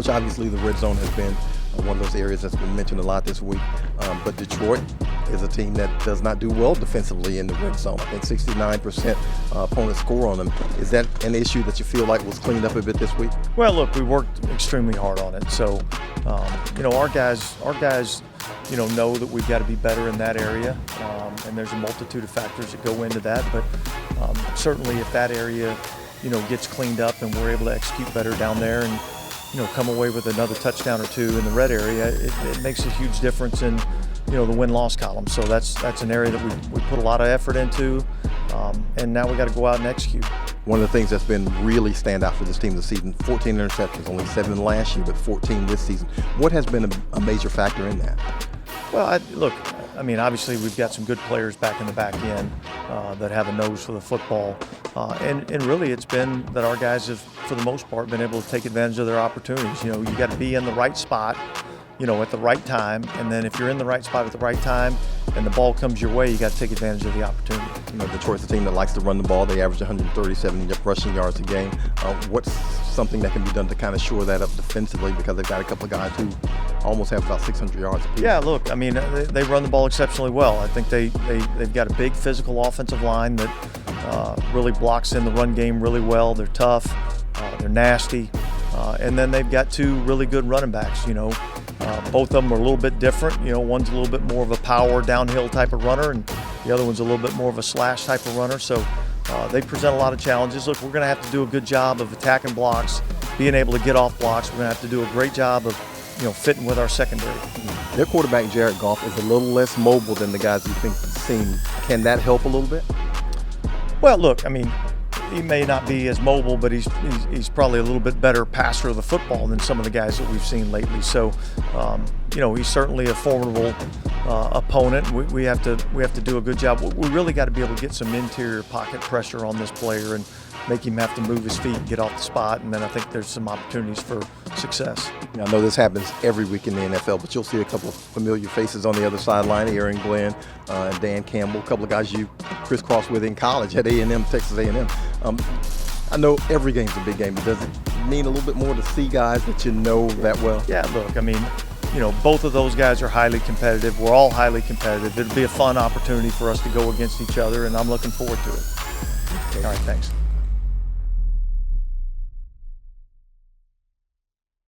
Coach, obviously the red zone has been one of those areas that's been mentioned a lot this week, but Detroit is a team that does not do well defensively in the red zone. I think 69% opponents score on them. Is that an issue that you feel like was cleaned up a bit this week? Well, look, we worked extremely hard on it. So, our guys, know that we've got to be better in that area, and there's a multitude of factors that go into that. But certainly, if that area, gets cleaned up and we're able to execute better down there and come away with another touchdown or two in the red area, it makes a huge difference in, the win-loss column. So that's an area that we put a lot of effort into, and now we got to go out and execute. One of the things that's been really stand out for this team this season, 14 interceptions, only 7 last year, but 14 this season. What has been a major factor in that? Well, obviously we've got some good players back in the back end that have a nose for the football. And really it's been that our guys have, for the most part, been able to take advantage of their opportunities. You got to be in the right spot, at the right time. And then if you're in the right spot at the right time and the ball comes your way, you got to take advantage of the opportunity. Detroit's a team that likes to run the ball. They average 137 rushing yards a game. What's something that can be done to kind of shore that up defensively, because they've got a couple of guys who almost have about 600 yards apiece? Yeah, look, they run the ball exceptionally well. I think they've got a big physical offensive line that really blocks in the run game really well. They're tough, they're nasty, and then they've got 2 really good running backs. Both of them are a little bit different. One's a little bit more of a power downhill type of runner, and the other one's a little bit more of a slash type of runner. So they present a lot of challenges. Look, we're going to have to do a good job of attacking blocks, being able to get off blocks. We're going to have to do a great job of fitting with our secondary. Their quarterback, Jared Goff, is a little less mobile than the guys you think seem. Can that help a little bit? Well, look, he may not be as mobile, but he's probably a little bit better passer of the football than some of the guys that we've seen lately. So, he's certainly a formidable opponent. We have to do a good job. We really got to be able to get some interior pocket pressure on this player and make him have to move his feet and get off the spot, and then I think there's some opportunities for success. I know this happens every week in the NFL, but you'll see a couple of familiar faces on the other sideline, Aaron Glenn and Dan Campbell, a couple of guys you crisscrossed with in college at A&M, Texas A&M. I know every game's a big game, but does it mean a little bit more to see guys that you know that well? Yeah, look, both of those guys are highly competitive. We're all highly competitive. It'll be a fun opportunity for us to go against each other, and I'm looking forward to it. Okay. All right, thanks.